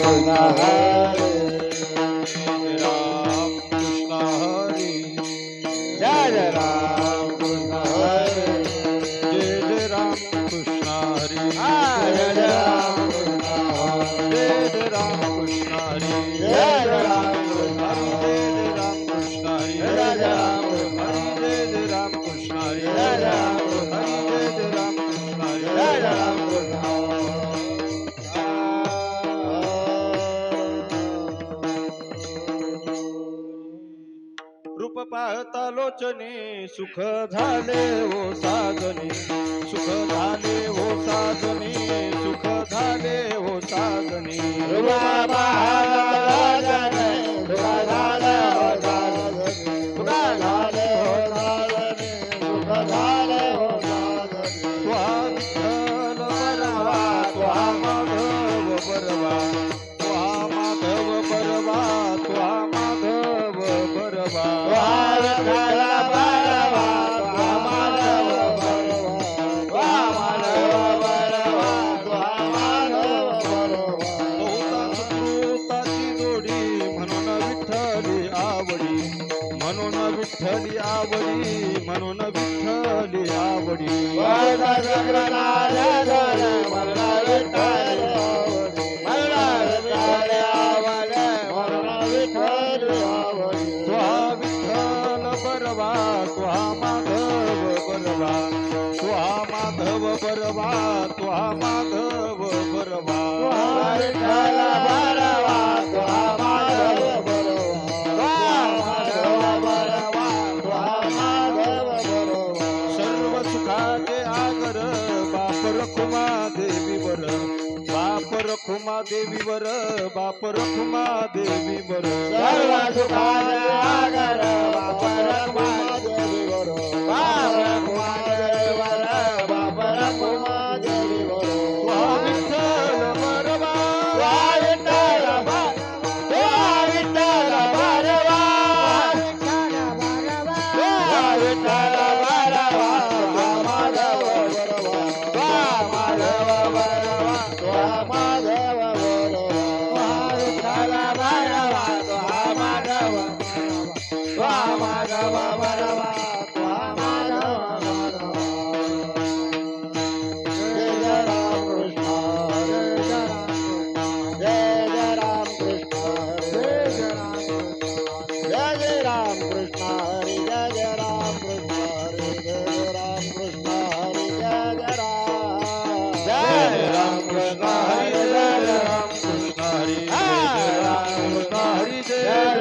कृष्ण हरे राम कृष्ण हरी जय राम कृष्ण हरे जय राम कृष्ण हरी जय राम कृष्ण हरे जय राम कृष्ण हरी जय राम कृष्ण जय राम कृष्ण हरी जय राम कृष्ण जय राम कृष्ण हरी जय राम कृष्ण जय राम कृष्ण हरी जय राम कृष्ण रूप पाहता लोचने सुख झाले हो साजने सुख झाले हो साजने सुख झाले हो साजने त्वा विठ्ठल बरवा त्वा माधव बरवा त्वा माधव बरवा त्वा माधव बरवा बहुता सुकृताची जोडी म्हणून विठ्ठली आवडी म्हणून विठ्ठली आवडी म्हणून विठ्ठली आवडी त्वा विठ्ठल बरवा त्वा माधव बरवा त्वा माधव बरवा त्वा माधव बरवा सर्व सुखाचे आगर बाप रखुमा देवीवर बाप रखुमा देवीवर बाप रखुमा देवीवर त्वा विठ्ठल बरवा जय राम कृष्ण हरी जय राम कृष्ण हरी जय राम कृष्ण हरी जय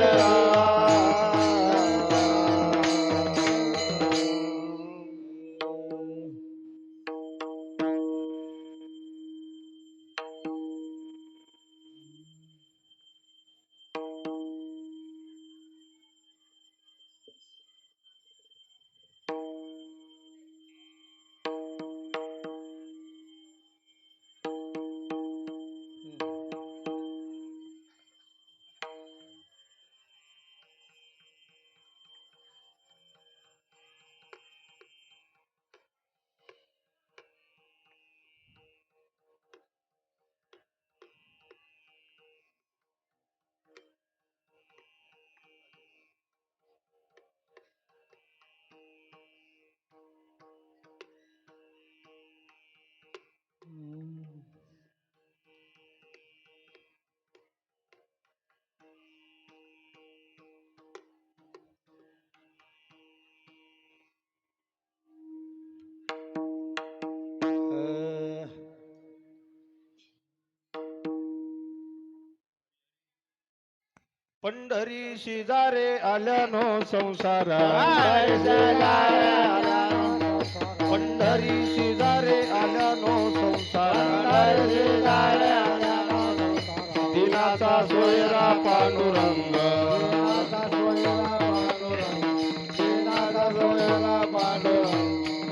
पंढरी शेजारे आल्यानो संसारा पंढरी शेजारे आल्यानो संसारा दिनाचा सोयरा पांडुरंग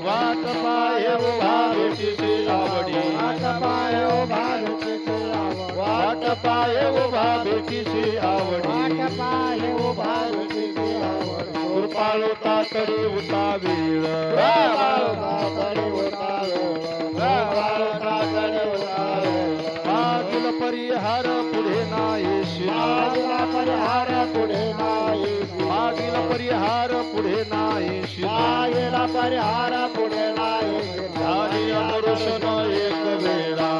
वाट पाये उभा भेटीची आवडी वाट पाये उभा भेटीची आवडी कृपाळू तातडी उतावीळ मागील परिहार पुढे नाहीशी मागील परिहार पुढे नाहीशी मागील परिहार पुढे नाहीशी मागील परिहार पुढे नाहीशी झाली दर्शन एक वेळा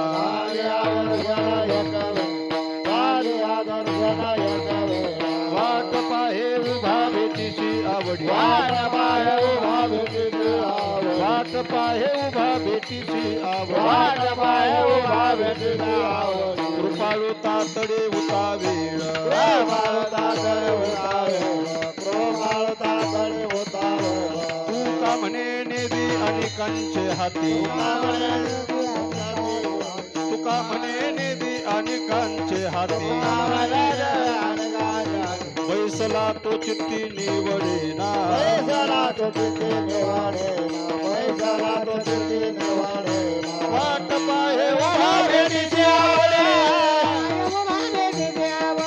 वाट पाहे उभा भेटीशी आवडी वाट पाहे उभा भेटीशी आवडी कृपाळू तातडे उता वेळ तू का म्हणे नेवी अनेकांचे हाती तुका म्हणे नेवी अनेकांचे हाती बैसला तो चित्ती निवडेना वाट पाहे उभा भेटीशी आवडी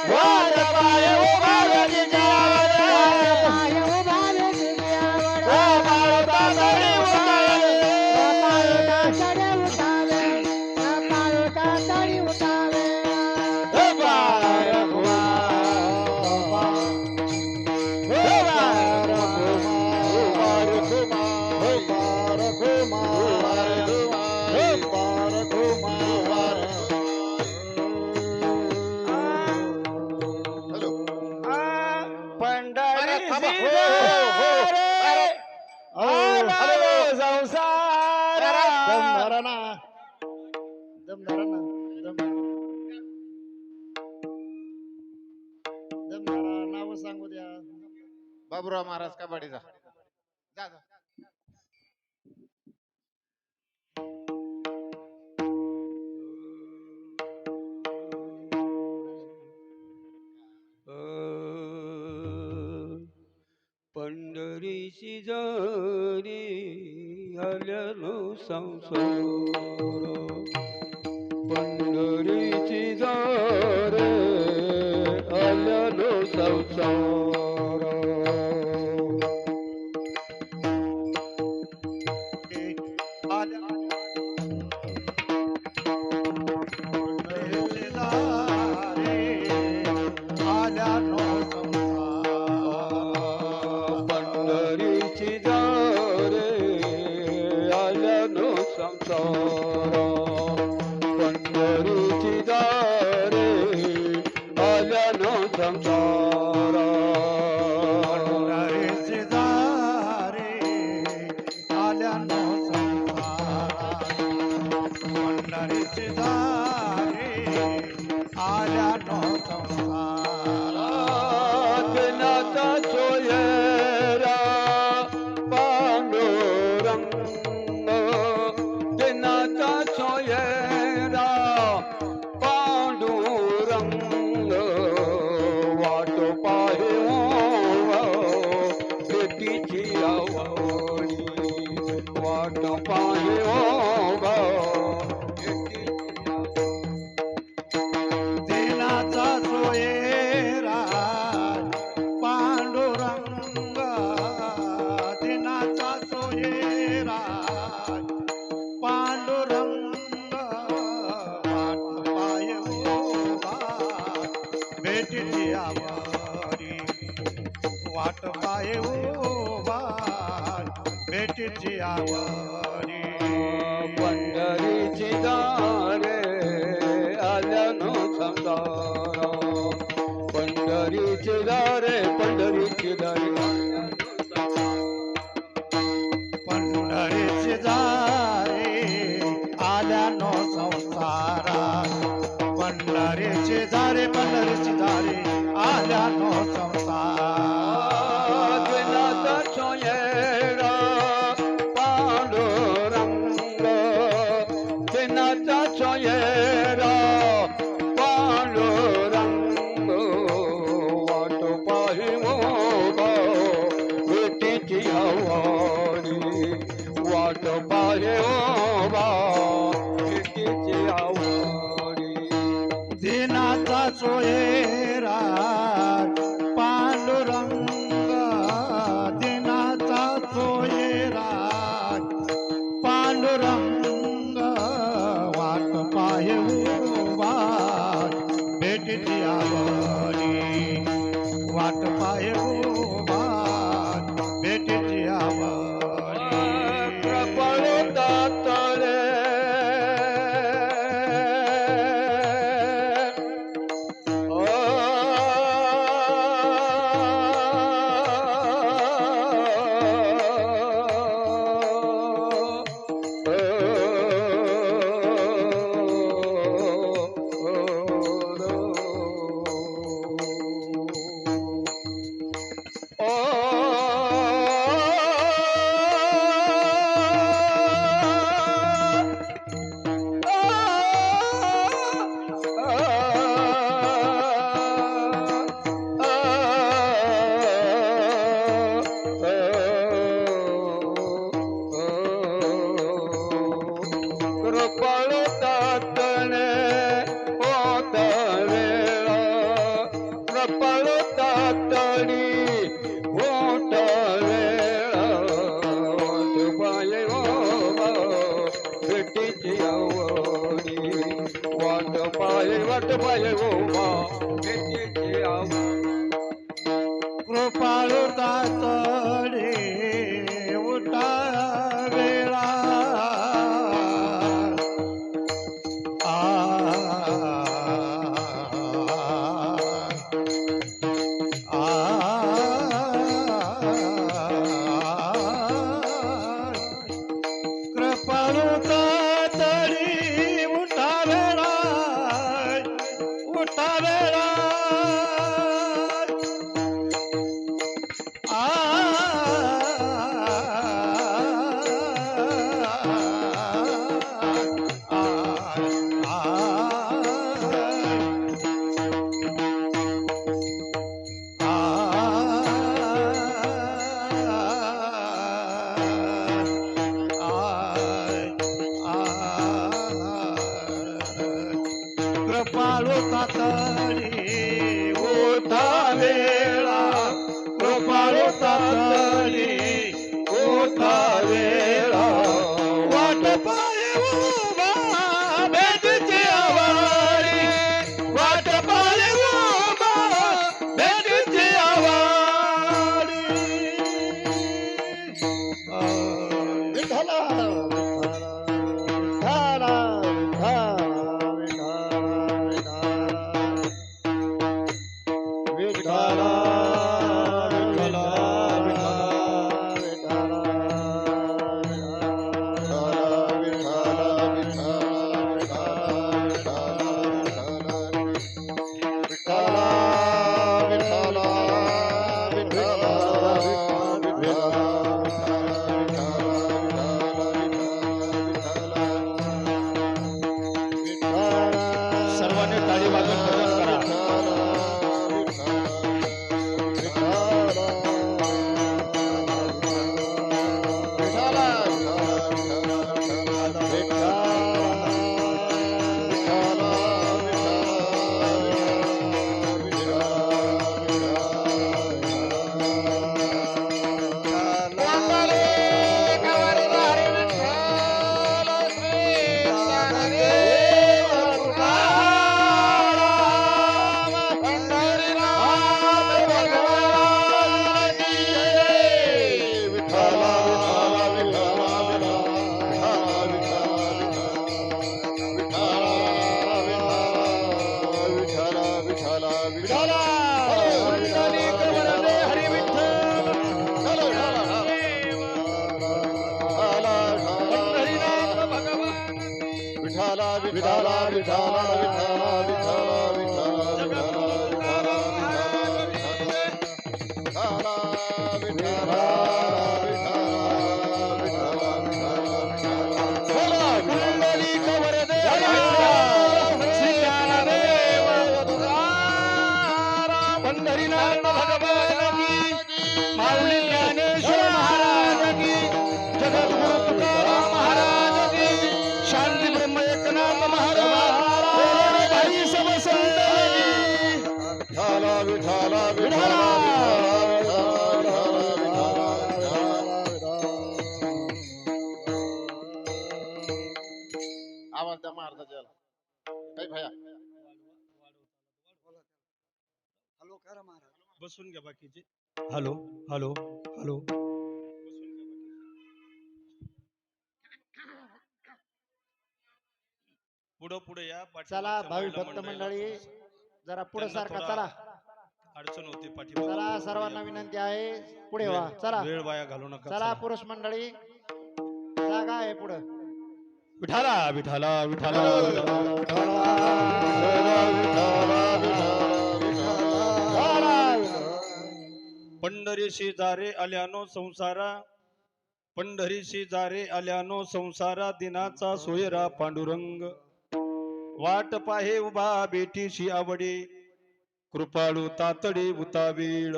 वाट पाहे उभा भेटीशी आवडी कृपाळू तातडे उता नाव सांगू द्या बाबूराव महाराज कबाडीचा जा जा. पंढरीची जरी आल्यानो संसार पंढरीची जरी आल्यानो संसार पंढरीची जरे आल्यानो संसार पंढरीची जरे आल्यानो संसार पंढरीची दारे आल्यानो संसार पंढरीची दारे आल्यानो संसार जनाचा सोयरा पांडुरंग जनाचा सोयरा पांडुरंग वाट पाहे भेटीची आवडी वाट पाहे दिनाचा सोयरा पांडुरंग दिनाचा सोयरा पांडुरंग वाट पाय उभा भेटीची आवडी वाट पाय उभा भेटीची आवडी पंढरीची दारे आल्यानो संसार पंढरीची दारे पंढरीची दारे पंढरीची दारे आल्यानो संसारा पंढरीची दारे पंढरीची दारे आल्यानो संसार जनाचा सोयरा पांडुरंग जनाचा सोयरा पांडुरंग वाट पाहि भेटीची आवडी वाट पाहि भेटीची आवडी दिनाचा सोयरा पांडुरंग दिनाचा सोयरा पांडुरंग वाट पाय उभा भेटीची भेटीची आवडी वाट पाय उभा भेटीची आवडी कृपळ दातळे कृपळ तातणे होत वेळ कृपळ तातडी होत वेळ वाट पाय भेटीची आवडी वाट पाय भेटीची आवडी कृपाळू तातडे उठा वेळा कृपाळू तातडी उठा वेळा उठा वेळा कृपाळू तातडी उठा वेळा कृपाळू तातडी उठा वेळा वाट पाय उभा भेटीची आवडी वाट पाय उभा भेटीची आवडी विठ्ठला सर्वांनी टाळी वाजवून भजन करा पंढरीनाथ भगवान की माऊली ज्ञानेश्वर महाराज की जगद्गुरु तुकाराम महाराज की शांती ब्रह्म एकनाथ महाराज भाई सब संत की विठाला विठाला आवाज द्या महाराजाला. काय भया तुकाराम महाराज. बसून घ्या बाकीचे. Hello hello hello. पुढं पुढे या. चला पाठीमागच्या भावी महिला भक्त मंडळीला मंडळी थोडंसं जरा पुढे त्यांना सारखा थोडा चला. अडचण होते पाठीमागे. चला थोडं पुढे सर्वांना या. विनंती आहे पुढे व्हा. चला वेळ वाया घालू नका. चला चला. पुरुष मंडळी जागा आहे पुढे. विठाला विठाला विठाला पंढरीशी जारे आल्यानो संसारा, पंढरीशी जारे आल्यानो संसारा, दिनाचा सोयरा पांडुरंग. वाट पाहे उभा बेटीशी आवडी, कृपाळू तातडी उतावीळ.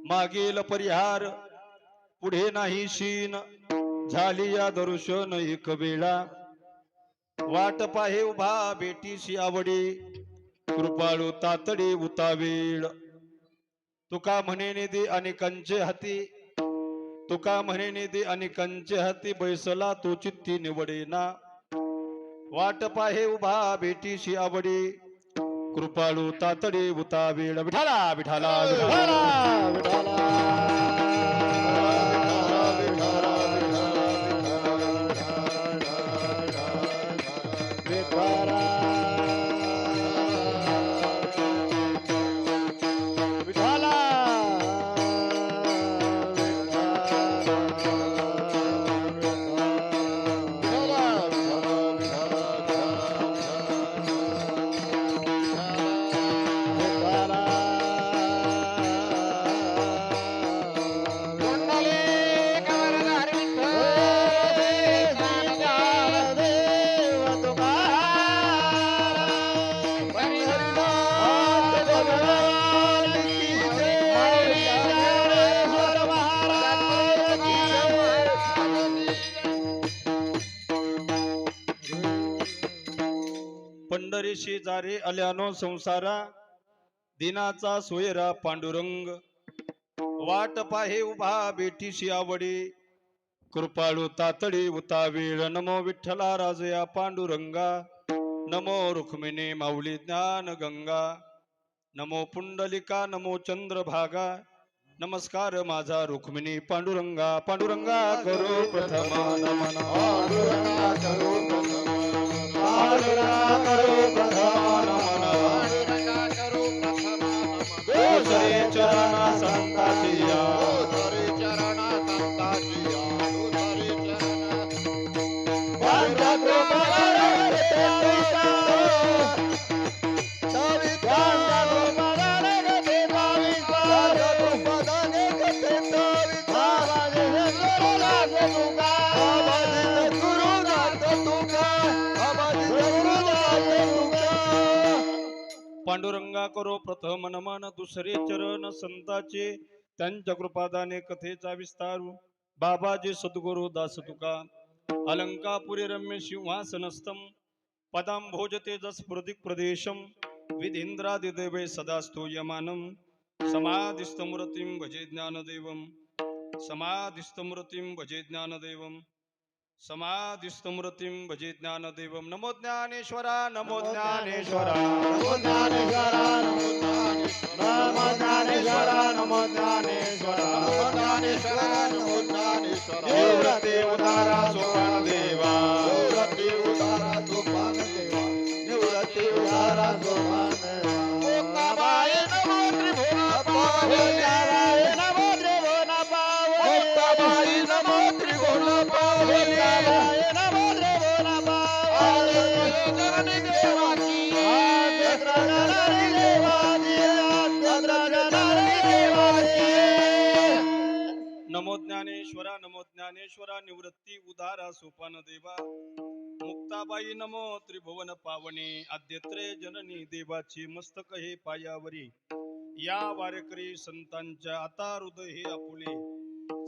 मागील परिहार पुढे नाही शीन, झाली या दर्शन एक वेळा. वाट पाहे उभा बेटीशी आवडी, कृपाळू तातडी उतावीळ. तुका म्हणे निधी अनेकांचे हाती, तुका म्हणे निधी अनेकांचे हाती, बैसला तो चित्ती निवडेना. वाट पाहे उभा बेटीशी आवडी, कृपाळू तातडी उतावीळ. विठाला विठाला पंढरीशी जारे आल्यानो संसारा, दिनाचा सोयरा पांडुरंग. वाट पाहे उभा बेटीशी आवडी, कृपाळू तातडी उतावीळ. नमो विठ्ठला राजया पांडुरंगा, नमो रुक्मिणी माऊली ज्ञान गंगा. नमो पुंडलिका नमो चंद्रभागा, नमस्कार माझा रुक्मिणी पांडुरंगा. पांडुरंगा करो प्रथम नमन, पांडुरंगा करो प्रथम, पांडुरंगा करो प्रथम नमन, पांडुरंगा करो प्रथम नमन. दुसरे चरण संताची या, दुसरे चरण संताची या, दुसरे चरण पांडुरंगा करो प्रथम नमन, दुसरे चरण संताचे त्यांच्या कृपादाने कथेचा विस्तारू. बाबाजी सद्गुरु दास तुका, अलंकापुरी रम्य सिंहासनस्थम, पदांभोज तेजस प्रदिक प्रदेशम, विधींद्रादिदेवे सदा स्तूयमानम. समाधिस्थमूर्तिं भजे ज्ञानदेवम, समाधिस्थमूर्तिं भजे ज्ञानदेवम, समाधिस्थमूर्तिं भजे ज्ञानदेवम. नमो ज्ञानेश्वरा नमो ज्ञानेश्वरा, नमो ज्ञानेश्वरा नमो ज्ञानेश्वरा, नमो ज्ञानेश्वरा नमो ज्ञानेश्वरा, नमो ज्ञानेश्वरा नमो ज्ञानेश्वरा. निवृत्ती उदारा सोपान देवा, निवृत्ती उदारा सोपान देवा, निवृत्ती उदारा सोपान देवा. मुक्ताबाई नमो त्रिभुवन पावे, मुक्ताबाई नमो त्रिभुवन पावे, मुक्ताबाई नमो त्रिभुवन पावे, मुक्ताबाई नमो त्रिभुवन पावे. जननी देवाची, जननी देवाची, जननी देवाची. नमो ज्ञानेश्वरा नमो ज्ञानेश्वरा, निवृत्ती उदारा सोपान देवा. मुक्ताबाई नमो त्रिभुवन पावने, आद्यत्रे जननी देवाची. मस्तक हे पायावरी या वारकरी संतांच्या, आता हृदय हे आपुले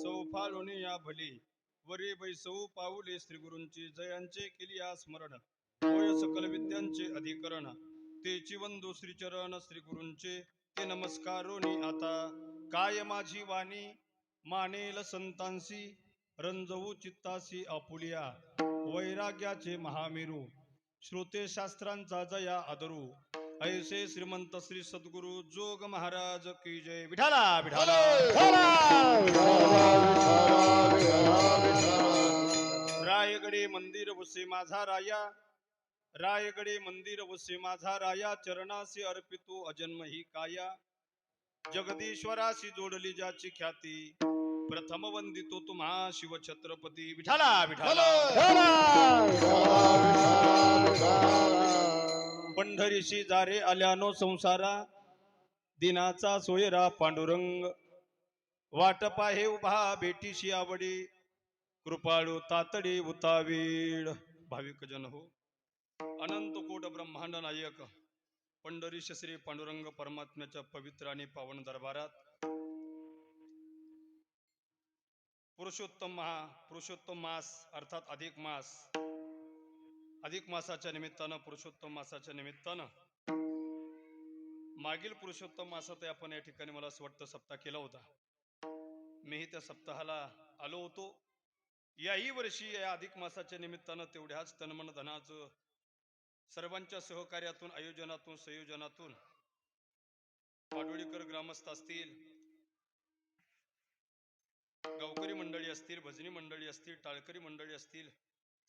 चौफाळून या भली. वरी बैसऊ पाऊले श्री गुरूंची, जयांचे केली या स्मरण. होय सकल विद्यांचे अधिकरण, तेची वंदू श्री चरण श्री गुरूंचे. ते नमस्कारोनी आता काय माझी वाणी, मानेल संतांसी रंजवू चित्तासी आपुलिया. वैराग्याचे महामेरू, श्रुते शास्त्रांचा जया आदरू. ऐसे श्रीमंत श्री सद्गुरु जोग महाराज की जय. विठाला विठाला. रायगडे मंदिर वसे माझा राया, रायगडे मंदिर वसे माझा राया, चरणासी अर्पितो अजन्म ही काया. जगदीश्वराशी जोडली ज्याची ख्याती, प्रथम वंदितो तुम्हा शिव छत्रपती. विठाला विठाला. पंढरीशी जारे आल्यानो संसारा, दिनाचा सोयरा पांडुरंग. वाट पाहे उभा भेटीशी आवडी, कृपाळू तातडी उतावीड. भाविक जन हो, अनंत कोट ब्रह्मांड नायक पंढरीश श्री पांडुरंग परमात्म्याच्या पवित्र आणि पावन दरबारात पुरुषोत्तम मास अर्थात अधिक मासाच्या निमित्तानं, पुरुषोत्तम मासाच्या निमित्तानं, मागील पुरुषोत्तम मासात आपण या ठिकाणी मला असं वाटतं सप्ताह केला होता. मीही त्या सप्ताहाला आलो होतो. याही वर्षी या अधिक मासाच्या निमित्तानं तेवढ्याच तनमन धनाचं सर्वांच्या सहकार्यातून, आयोजनातून, संयोजनातून पाडोळीकर ग्रामस्थ असतील, गावकरी मंडळी असतील, भजनी मंडळी असतील, टाळकरी मंडळी असतील,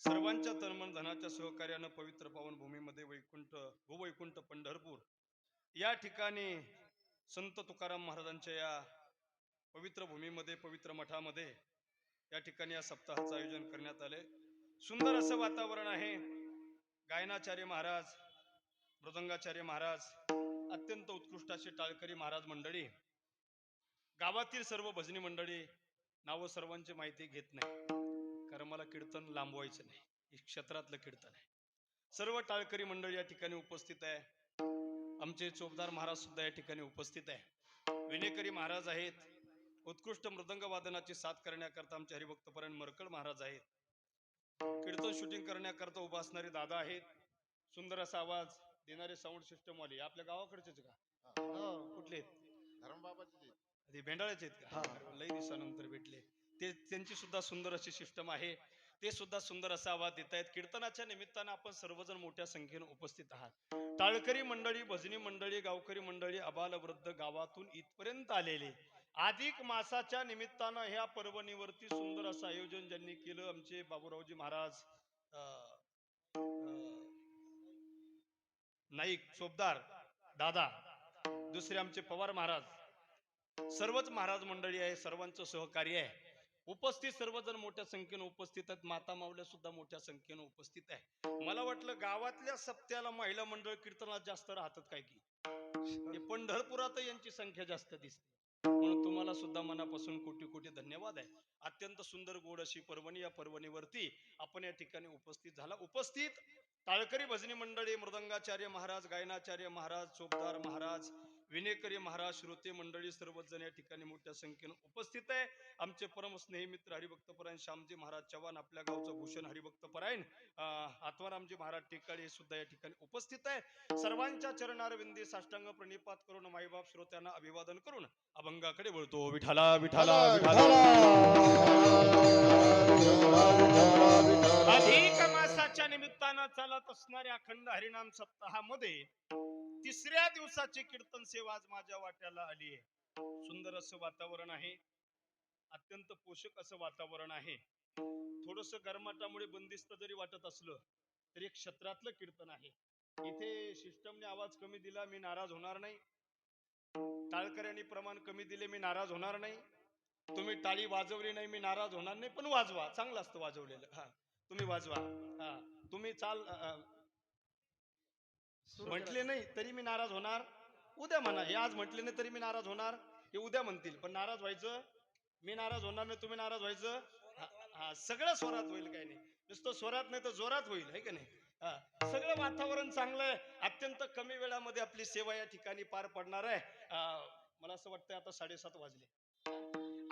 सर्वांच्या तनमन धनाच्या सहकार्यानं पवित्र पावन भूमीमध्ये भूवैकुंठ पंढरपूर या ठिकाणी संत तुकाराम महाराजांच्या या पवित्र भूमीमध्ये, पवित्र मठामध्ये या ठिकाणी या सप्ताहाचं आयोजन करण्यात आले. सुंदर असं वातावरण आहे. गायनाचार्य महाराज, मृदंगाचार्य महाराज, अत्यंत उत्कृष्ट असे टाळकरी महाराज मंडळी, गावातील सर्व भजनी मंडळी. नावं सर्वांची माहिती घेत नाही, कारण मला कीर्तन लांबवायचं नाही, हे क्षेत्रातलं कीर्तन आहे. सर्व टाळकरी मंडळी या ठिकाणी उपस्थित आहे. आमचे चोपदार महाराज सुद्धा या ठिकाणी उपस्थित आहे. विनेकरी महाराज आहेत. उत्कृष्ट मृदंग वादनाची साथ करण्याकरता आमचे हरिभक्तपरायण मरकळ महाराज आहेत. कीर्तन शूटिंग करण्याकरता उभा असणारे दादा आहेत. सुंदर असा आवाज देणारे साऊंड सिस्टम वाले आपल्या गावाकडचेच का? कुठले ते भेंडाळ्याचे आहेत का? लई दिवसानंतर भेटले ते. त्यांची सुद्धा सुंदर अशी सिस्टम आहे. ते सुद्धा सुंदर असा आवाज देत आहेत. कीर्तनाच्या निमित्तानं आपण सर्वजण मोठ्या संख्येने उपस्थित आहात. टाळकरी मंडळी, भजनी मंडळी, गावकरी मंडळी, अबाल वृद्ध गावातून इथपर्यंत आलेले अधिक मासाच्या निमित्तानं ह्या पर्वणीवरती सुंदर असं आयोजन ज्यांनी केलं, आमचे बाबूरावजी महाराज नाईक चोपदार दादा, दुसरे आमचे पवार महाराज, सर्वच महाराज मंडळी आहे. सर्वांचं सहकार्य आहे. उपस्थित सर्वजण मोठ्या संख्येने उपस्थित आहेत. माता मावल्या सुद्धा मोठ्या संख्येने उपस्थित आहे. मला वाटलं गावातल्या सप्त्याला महिला मंडळ कीर्तनात जास्त राहतात काय की पंढरपुरात यांची संख्या जास्त दिसते. म्हणून तुम्हाला सुद्धा मनापासून कोटी कोटी धन्यवाद आहे. अत्यंत सुंदर गोड अशी पर्वणी, या पर्वणीवरती आपण या ठिकाणी उपस्थित झाला. उपस्थित टाळकरी भजनी मंडळी, मृदंगाचार्य महाराज, गायनाचार्य महाराज, चोपदार महाराज, विनेकरी महाराज, श्रोते मंडळी, सर्वच जण या ठिकाणी मोठ्या संख्येने उपस्थित आहे. आमचे परम स्नेही मित्र हरिभक्तपरायण श्यामजी महाराज चव्हाण, आपल्या गावचं भूषण हरिभक्तपरायण आत्मारामजी महाराज टेकाळे हे सुद्धा या ठिकाणी उपस्थित आहे. सर्वांच्या चरणारविंदी साष्टांग प्रणिपात करून, माईबाप श्रोत्यांना अभिवादन करून अभंगाकडे वळतो. विठाला विठाला विठाला. अधिक मासाच्या निमित्तानं चालत असणाऱ्या अखंड हरिनाम सप्ताहामध्ये तिसऱ्या दिवसाची कीर्तन सेवा आज माझ्या वाट्याला आली आहे. सुंदर असं वातावरण आहे. अत्यंत पोषक असं वातावरण आहे. थोडस गरमाटामुळे बंदिस्त जरी वाटत असलं तरी एक क्षेत्रातलं कीर्तन आहे. इथे सिस्टमने आवाज कमी दिला, मी नाराज होणार नाही. टाळकऱ्यांनी प्रमाण कमी दिले, मी नाराज होणार नाही. तुम्ही टाळी वाजवली नाही, मी नाराज होणार नाही. पण वाजवा, चांगलं असतं वाजवलेलं. हा, तुम्ही वाजवा. हा, तुम्ही चाल म्हटले नाही तरी मी नाराज होणार. उद्या म्हणा, हे आज म्हटले नाही तरी मी नाराज होणार. हे उद्या म्हणतील, पण नाराज व्हायचं. मी नाराज होणार नाही, तुम्ही नाराज व्हायचं. हा, सगळं स्वरात होईल. काही नाही, नुसतं स्वरात नाही तर जोरात होईल, है का नाही? सगळं वातावरण चांगलं आहे. अत्यंत कमी वेळामध्ये आपली सेवा या ठिकाणी पार पडणार आहे. मला असं वाटतंय आता 7:30 वाजले.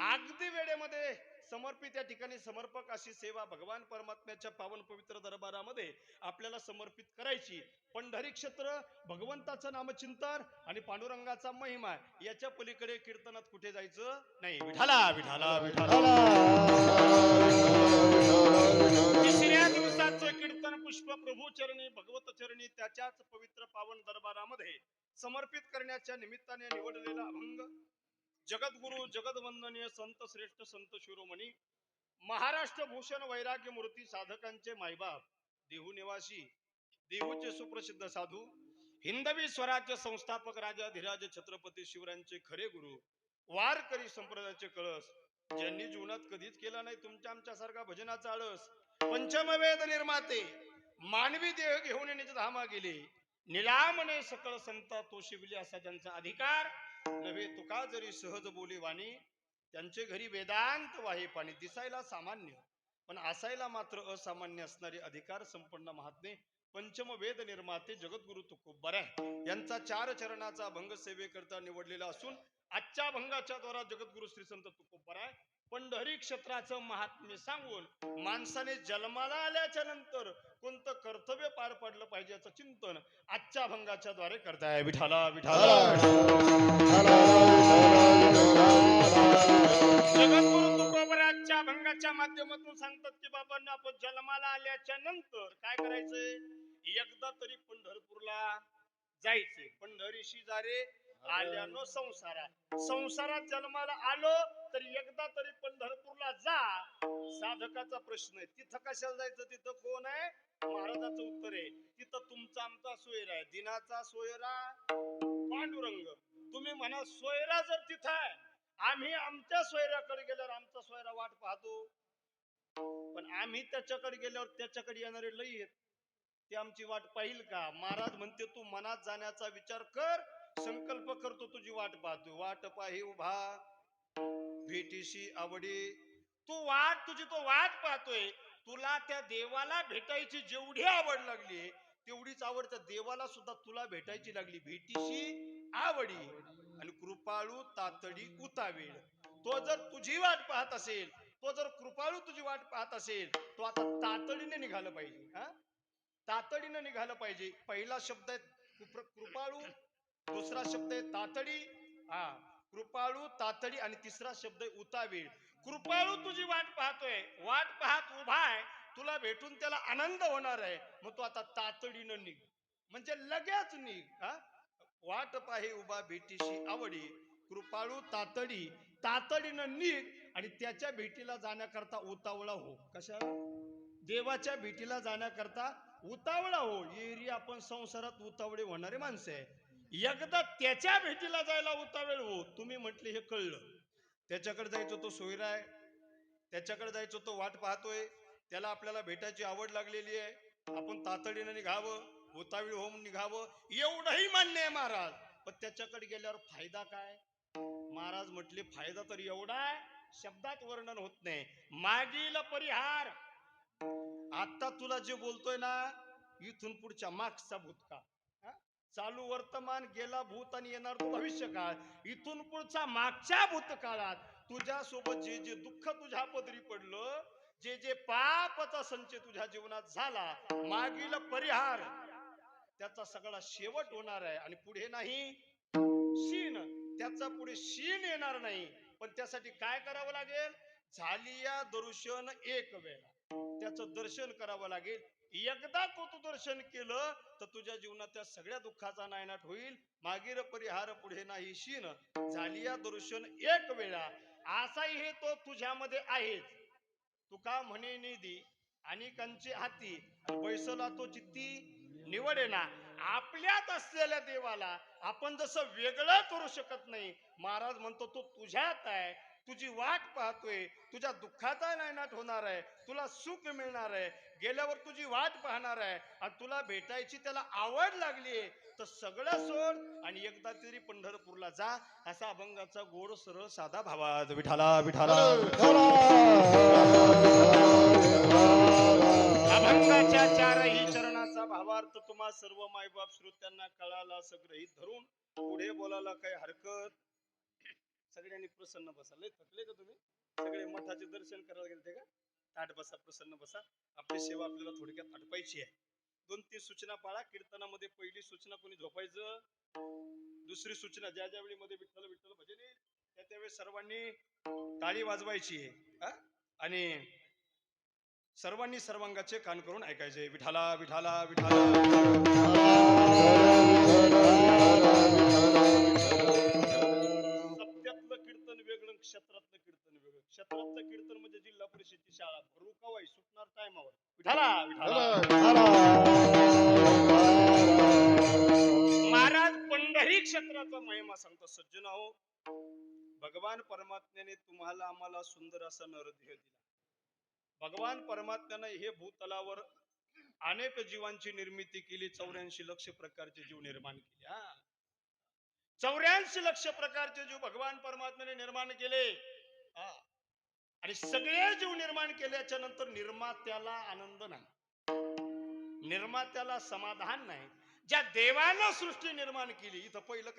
अगदी वेळेमध्ये समर्पित या ठिकाणी समर्पक अशी सेवा भगवान परमात्म्याच्या पावन पवित्र दरबारामध्ये आपल्याला समर्पित करायची. पंढरी क्षेत्र, भगवंताचं नामचिंतन आणि पांडुरंगाचा महिमा, याच्या पलीकडे कीर्तनात कुठे जायचं नाही. विठाला विठाला विठाला. तिसऱ्या दिवसाचं कीर्तन सुदर्शन पुष्प प्रभू चरणी भगवत चरणी त्याच्याच पवित्र पावन दरबारामध्ये समर्पित करण्याच्या निमित्ताने निवडलेला अभंग जगद्गुरु जगदवंदनीय संत श्रेष्ठ संत शिरोमणी महाराष्ट्र भूषण वैराग्य मूर्ती साधकांचे मायबाप देहू निवासी देहूचे सुप्रसिद्ध साधू हिंदवी स्वराज्य संस्थापक राजा धीराज छत्रपती शिवरायांचे खरे गुरु वारकरी संप्रदायाचे कळस ज्यांनी जीवनात कधीच केला नाही तुमच्या आमच्यासारखा भजनाचा आळस पंचमवेद निर्माते मानवी देह घेऊन निज धामा गेले निलामने सकळ संता तो शिवले असा ज्यांचा अधिकार नव्हे तुका जरी सहज बोली वाणी त्यांचे घरी वेदांत वाहे पाणी दिसायला सामान्य पण असायला मात्र असामान्य असणारे अधिकार संपन्न महात्मे पंचम वेद निर्माते जगद्गुरु तुकोबार यांचा 4 चरणाचा भंग सेवेकरता निवडलेला असून आजच्या भंगाच्या द्वारा जगद्गुरु श्री संत तुकोबार पंढरी क्षेत्राचं महात्म्य सांगून माणसाने जन्माला आल्याच्या नंतर कोणतं कर्तव्य पार पडलं पाहिजे याचं चिंतन आजच्या भंगाच्या द्वारे करताय विठाला विठाला जगद्गुरु तुकोबाराच्या भंगाच्या माध्यमातून सांगतात की बाबांना आपण जन्माला आल्याच्या नंतर काय करायचंय एकदा तरी पंढरपूरला जायचे पंढरीशी जारे आल्यानो संसारा संसारात जन्माला आलो तर एकदा तरी पंढरपूरला जा साधकाचा प्रश्न आहे तिथं कशाला जायचं तिथं कोण आहे महाराजाचं उत्तर आहे तिथं तुमचा आमचा सोयरा आहे दिनाचा सोयरा पांडुरंग तुम्ही म्हणा सोयरा जर तिथं आहे आम्ही आमच्या सोयऱ्याकडे गेल्यावर आमचा सोयरा वाट पाहतो पण आम्ही त्याच्याकडे गेल्यावर त्याच्याकडे येणारे लई आहेत ते आमची वाट पाहिल का महाराज म्हणते तू मनात जाण्याचा विचार कर संकल्प करतो तुझी वाट पाहतो वाट पाही उभा भेटीशी आवडी तू वाट तुझी तो वाट पाहतोय तुला त्या देवाला भेटायची जेवढी आवड लागली तेवढीच आवड त्या देवाला सुद्धा तुला भेटायची लागली भेटीशी आवडी आणि कृपाळू तातडी उतावेळ तो जर तुझी वाट पाहत असेल तो जर कृपाळू तुझी वाट पाहत असेल तो आता तातडीने निघालं पाहिजे हा तातडीने निघालं पाहिजे पहिला शब्द आहे कृपाळू दुसरा शब्द आहे तातडी हा कृपाळू तातडी आणि तिसरा शब्द आहे उतावेळ कृपाळू तुझी वाट पाहतोय वाट पाहत उभा आहे तुला भेटून त्याला आनंद होणार आहे मग तू आता तातडीनं निघ म्हणजे लगेच निघ हा वाट पाहे उभा भेटीशी आवडी कृपाळू तातडी तातडीनं निघ आणि त्याच्या भेटीला जाण्याकरता उतावळा हो कशा देवाच्या भेटीला जाण्याकरता उतावळा हो एरी आपण संसारात उतावळे होणारे माणसं आहे एकदा त्याच्या भेटीला जायला उतावेळ हो तुम्ही म्हटले हे कळलं त्याच्याकडे जायचं तो सोयरा आहे त्याच्याकडे जायचं तो वाट पाहतोय त्याला आपल्याला भेटायची आवड लागलेली आहे आपण तातडीने निघावं उतावीळ होऊन निघावं एवढंही मान्य आहे महाराज पण त्याच्याकडे गेल्यावर फायदा काय महाराज म्हटले फायदा तर एवढा आहे शब्दात वर्णन होत नाही मागील परिहार आता तुला जे बोलतोय ना इथून पुढच्या मागचा भूतकाळ चालू वर्तमान गेला भूत आणि येणार तो भविष्य काळ इथून पुढचा मागच्या भूतकाळात तुझ्या सोबत जे जे दुःख तुझ्या पदरी पडलं जे जे पापाचा संचय तुझ्या जीवनात झाला मागील परिहार त्याचा सगळा शेवट होणार आहे आणि पुढे नाही शीन त्याचा पुढे शीन येणार नाही पण त्यासाठी काय करावं लागेल झालिया दर्शन एक वेळा त्याचं दर्शन करावं लागेल एकदा तू दर्शन केलं तर तुझ्या जीवनात त्या सगळ्या दुःखाचा नायनाट होईल मागील परिहार पुढे नाही शीन झालिया दर्शन एक वेळा असाही हे तो तुझ्यामध्ये आहेच तुका म्हणे निधी अनेकांची हाती बैसला तो चित्ती निवडे ना आपल्यात असलेल्या देवाला आपण जसं वेगळं करू शकत नाही महाराज म्हणतो तो तुझ्यात आहे तुझी वाट पाहतोय तुझ्या दुःखाचा नायनाट होणार आहे तुला सुख मिळणार आहे गेल्यावर तुझी वाट पाहणार आहे आणि तुला भेटायची त्याला आवड लागलीये तर सगळं सोड आणि एकदा तरी पंढरपूरला जा असा अभंगाचा गोड सरळ साधा भावात विठाला विठाला अभंगाच्या 4ही चरणाचा भावार्थ तुम्हा सर्व मायबाप श्रोत्यांना कळाला असं गृहीत धरून पुढे बोलायला काही हरकत सगळ्यांनी प्रसन्न बसा लय थकले का तुम्ही सगळे मठाचे दर्शन करायला गेलते का ताट बसा प्रसन्न बसा आपली सेवा आपल्याला थोडक्यात आटपायची आहे 2-3 सूचना पाळा कीर्तनामध्ये पहिली सूचना कोणी झोपायचं दुसरी सूचना ज्या ज्यावेळी मध्ये विठ्ठल विठ्ठल भजन येईल त्या त्यावेळी सर्वांनी टाळी वाजवायची आहे आणि सर्वांनी सर्वांगाचे कान करून ऐकायचे. विठाला विठाला विठाला. सत्यातलं कीर्तन वेगळं, क्षेत्रातलं कीर्तन वेगळं. क्षेत्रातलं कीर्तन म्हणजे जिल्हा परिषदची शाळा रुकावाई सुटणार टायमावर. विठाला विठाला. महाराज पंढरी क्षेत्राचा महिमा सांगतो. सज्जनाहो, भगवान परमात्म्याने तुम्हाला आम्हाला सुंदर असा नरदेह दिला. भगवान परमात्म्याने हे भूतलावर अनेक जीवांची निर्मिती केली. 84 लक्ष प्रकारचे जीव निर्माण केले. 84 लक्ष प्रकारचे जीव भगवान परमात्म्याने निर्माण केले. आणि सगळे जीव निर्माण केल्याच्या नंतर निर्मात्याला आनंद नाही, निर्मात्याला समाधान नाही. ज्या देवानं सृष्टी निर्माण केली, इथं पहिलं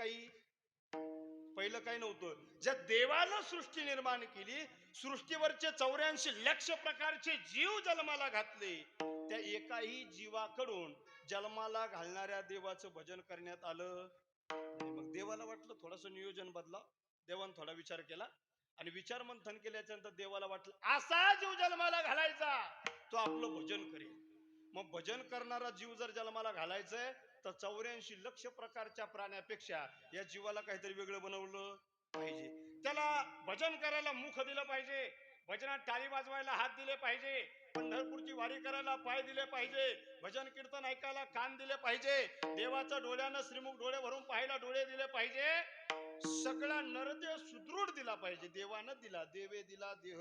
काही नव्हतं. ज्या देवानं सृष्टी निर्माण केली, सृष्टीवरचे 84 लक्ष प्रकारचे जीव जन्माला घातले, त्या एकाही जीवाकडून जन्माला घालणाऱ्या देवाचं भजन करण्यात आलं. मग देवाला वाटलं थोडस नियोजन बदला. देवानं थोडा विचार केला आणि विचार मंथन केल्याच्या नंतर देवाला वाटलं असा जीव जन्माला घालायचा तो आपलं भजन करेल. मग भजन करणारा जीव जर जन्माला घालायचंय तर 84 लक्ष प्रकारच्या प्राण्यापेक्षा या जीवाला काहीतरी वेगळं बनवलं पाहिजे. त्याला भजन करायला मुख दिलं पाहिजे, भजनात टाळी वाजवायला हात दिले पाहिजे, पंढरपूरची वारी करायला पाय दिले पाहिजे, भजन कीर्तन ऐकायला कान दिले पाहिजे, देवाच्या डोळ्यानं श्रीमुख डोळे भरून पाहायला डोळे दिले पाहिजे, सगळा नरदेह सुदृढ दिला पाहिजे. देवानं दिला. देवे दिला देह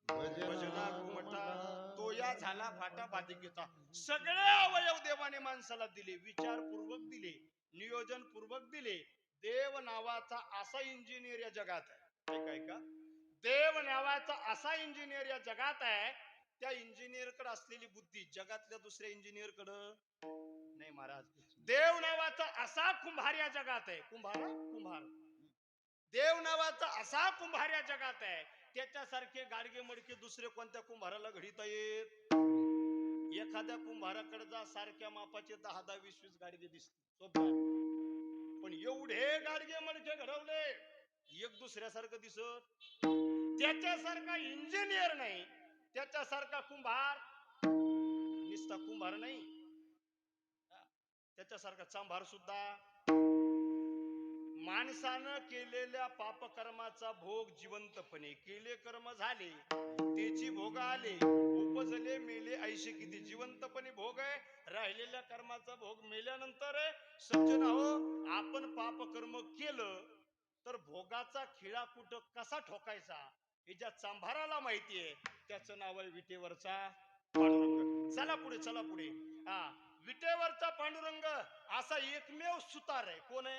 भजना घुमटा, तो या झाला फाटा बाधिकेचा. सगळे अवयव देवाने माणसाला दिले, विचारपूर्वक दिले, नियोजन पूर्वक दिले. देव नावाचा असा इंजिनियर या जगात आहे. काय का देव नावाचा असा इंजिनियर या जगात आहे. त्या इंजिनियर कडे असलेली बुद्धी जगातल्या दुसऱ्या इंजिनियर कडे नाही महाराज. देव नावाचा असा कुंभार या जगात आहे. कुंभार देव नावाचा असा कुंभार या जगात आहे. त्याच्यासारखे गाडगे मडके दुसरे कोणत्या कुंभाराला घडीता येत? एखाद्या कुंभाराकडे जा, सारख्या मापाचे 10-10, 20-20 गाडगे दिसते, पण एवढे गाडगे मडके घडवले एक दुसऱ्यासारखं दिसत. त्याच्यासारखा इंजिनियर नाही, त्याच्यासारखा कुंभार निस्ता कुंभार नाही, त्याच्यासारखा चांभार सुद्धा. माणसानं केलेल्या पापकर्माचा भोग जिवंतपणे केले कर्म झाले, त्याची भोग आले, उपजले मेले ऐशे किती. जिवंतपणे भोग आहे, राहिलेल्या कर्माचा भोग मेल्यानंतर आहे. सज्जन हो, आपण पापकर्म केलं तर भोगाचा खिळा कुठं कसा ठोकायचा हे ज्या चांभाराला माहितीये, त्याचं नाव आहे विटेवरचा पांडुरंग. चला पुढे. विटेवरचा पांडुरंग असा एकमेव सुतार आहे. कोण आहे?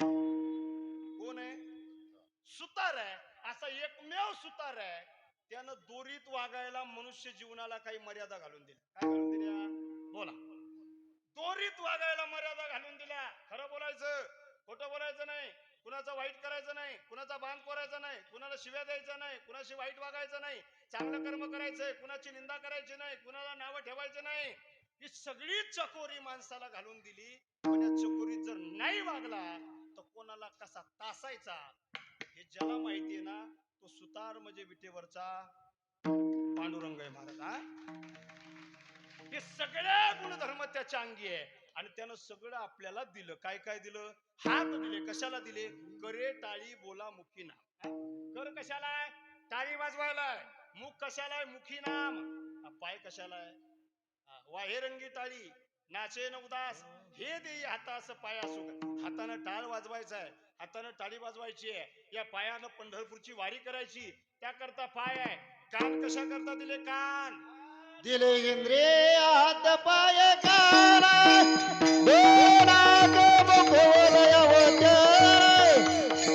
सुतार आहे. असा एकमेव सुतार आहे. त्यानं दोरीत वागायला मनुष्य जीवनाला काही मर्यादा घालून दिल्या. काय घालून दिल्या? बोला. दोरीत वागायला मर्यादा घालून दिल्या. खरं बोलायचं, खोटं बोलायचं नाही, कुणाचं वाईट करायचं नाही, कुणाचा बांध करायचा नाही, कुणाला शिव्या द्यायचा नाही, कुणाशी वाईट वागायचं नाही, चांगलं कर्म करायचंय, कुणाची निंदा करायची नाही, कुणाला नावं ठेवायचं नाही. ही सगळी चकोरी माणसाला घालून दिली. पण या चकोरीत जर नाही वागला तर कोणाला कसा तासायचा हे ज्याला माहितीये ना, तो सुतार म्हणजे विटेवरचा पांडुरंग आहे महाराज. हे सगळे गुणधर्म त्याच्या अंगी आहे आणि त्यानं सगळं आपल्याला दिलं. काय दिलं? हात दिले. कशाला दिले? करे टाळी बोला मुखी नाम. कर कशाला आहे? टाळी वाजवायला. मुख कशाला आहे? मुखी नाम. पाय कशाला आहे? वाहे रंगी टाळी नाचे न उदास, हे देई हातास पाय असू. हातानं टाळ वाजवायचा आहे, हातानं टाळी वाजवायची आहे. या पायानं पंढरपूरची वारी करायची, त्याकरता पाय आहे. कान कशा करता दिले? कान दिले इंद्रिय हात पाय काला, डोळा तो मुखवलय होते,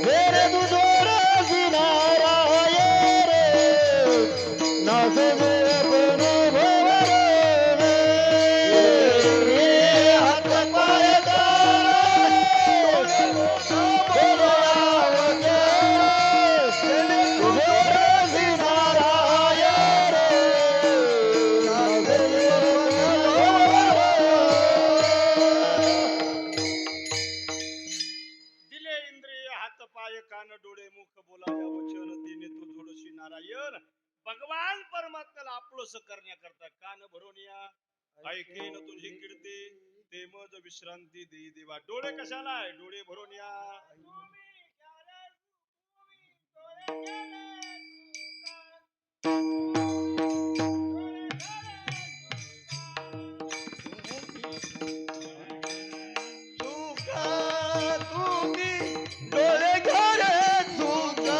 वेरे दुजोर जिनाराय रे, नाचे देवपणी भवरे. इंद्रिय हात पाय काला, डोळा होते, दुजोर जिनाराय रे, दिले इंद्रिय हात पाय कान डोळे मुख बोलाया वचन, तिने तू जोडशी नारायण. भगवान परमात्म्याला आपलोस करण्याकरता कान भरून या ऐकेन तुझी कीर्ती ते मज विश्रांती देई देवा. डोळे कशाला आहे? डोळे भरून या. चुका तुम्ही डोळे घरे चुका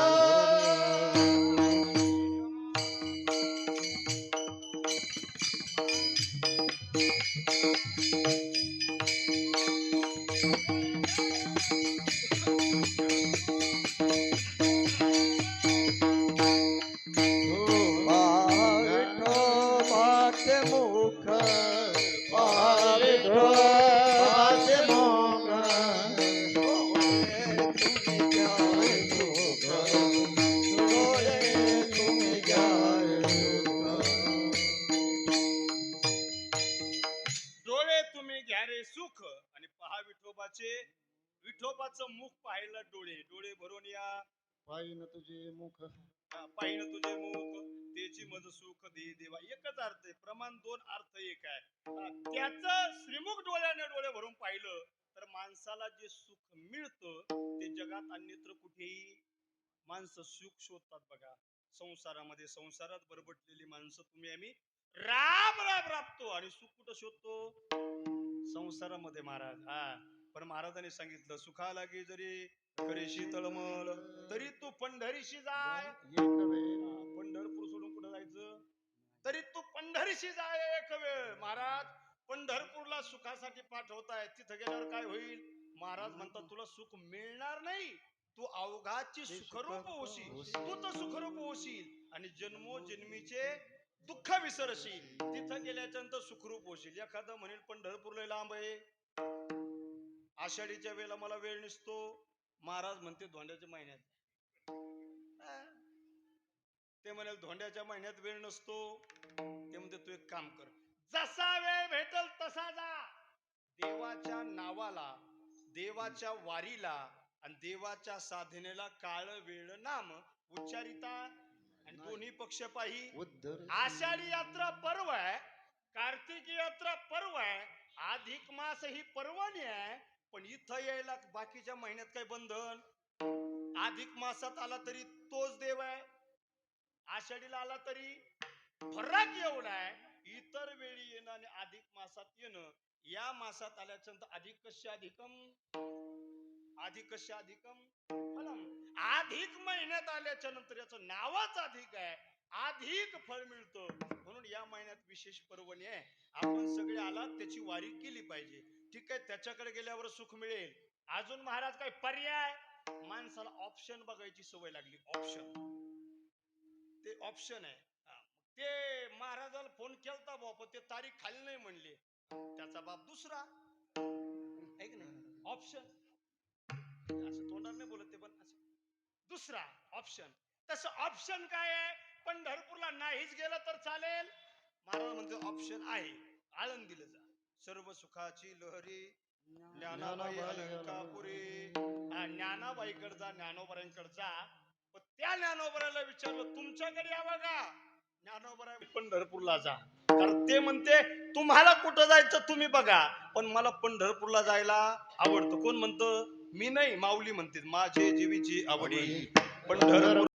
विठोबाचे मुख विठोबाचे मुख डोळे तुम्ही घ्यावे डोळे तुम्ही घ्या रे सुख आणि पहा विठोबाचे. विठोबाचं मुख पाहिलं डोळे. डोळे भरून या. पाहिन तुझे मुख पाहिन तुझे मुख त्याची मज सुख दे देवा. एकच अर्थ आहे. प्रमाण दोन, अर्थ एक आहे. त्याच श्रीमुख डोळ्याने डोळे भरून पाहिलं तर माणसाला जे सुख मिळतं ते जगात अन्यत्र कुठेही माणसं सुख शोधतात बघा. संसारामध्ये संसारात बरबटलेली माणसं तुम्ही आम्ही राब राब राबतो आणि सुख कुठं शोधतो? संसारामध्ये महाराज. हा पण महाराजांनी सांगितलं सुखा लागे जरी करीशी तळमळ तरी तू पंढरीशी जाय. पंढरपूर सोडून कुठं जायचं? तरी तू पंढरीशी जाय एक वेळ. महाराज पंढरपूरला सुखासाठी पाठवताय. तिथं गेल्यावर काय होईल? महाराज म्हणतात तुला सुख मिळणार नाही. तू अवघाची सुखरूप होशील. तू तर सुखरूप होशील आणि जन्मोजन्मीचे दुःख विसरशील. तिथं गेल्याच्या नंतर सुखरूप होशील. एखादं म्हणेल पंढरपूरला लांब आहे, आषाढीच्या वेळेला मला वेळ नसतो. महाराज म्हणते धोंड्याच्या महिन्यात. ते म्हणेल धोंड्याच्या महिन्यात वेळ नसतो. ते म्हणते तू एक काम कर, जसा वेळ भेटल तसा जा. देवाच्या नावाला, देवाच्या वारीला आणि देवाच्या साधनेला काळ वेळ नाम उच्चारिता आणि दोन्ही पक्ष पाही. आषाढी यात्रा पर्व आहे, कार्तिकी यात्रा पर्व आहे, अधिक मास ही पर्वणी आहे. पण इथं यायला बाकीच्या महिन्यात काही बंधन? अधिक मासात आला तरी तोच देव आहे, आषाढीला आला तरी फरक एवढा आहे. इतर वेळी येणं आणि अधिक मासात येणं. या मासात आल्याच्या नंतर अधिक कश्य अधिकम, अधिक कश्य अधिकम फलम. अधिक महिन्यात आल्याच्या नंतर याचं नावच अधिक आहे, अधिक फळ मिळतं. म्हणून या महिन्यात विशेष पर्वणी आहे. आपण सगळे आलात त्याची वारी केली पाहिजे. ठीक आहे, त्याच्याकडे गेल्यावर सुख मिळेल. अजून महाराज काय पर्याय? माणसाला ऑप्शन बघायची सवय लागली. ऑप्शन, ते ऑप्शन आहे. ते महाराजाला फोन केलता बाप, ते तारीख खाली नाही म्हणले. त्याचा बाप दुसरा ऐक नाही. ऑप्शन असं तोंडावर नाही बोलत ते, पण असं दुसरा ऑप्शन. तसं ऑप्शन काय आहे? पंढरपूरला नाहीच गेलं तर चालेल. महाराज म्हणते ऑप्शन आहे, आळंदीला जा. सर्व सुखाची लहरी ज्ञानाबाई अलंकापुरी. ज्ञानाबाईकडे जा, ज्ञानोबरांकडे जा. पण त्या ज्ञानोबराला विचारलं तुमच्याकडे यावं का? ज्ञानोबरा पंढरपूरला जा. कारण ते म्हणते तुम्हाला कुठं जायचं तुम्ही बघा, पण मला पंढरपूरला जायला आवडतं. कोण म्हणतं? मी नाही, माऊली म्हणते माझे जीवीची आवडी पंढरपूर.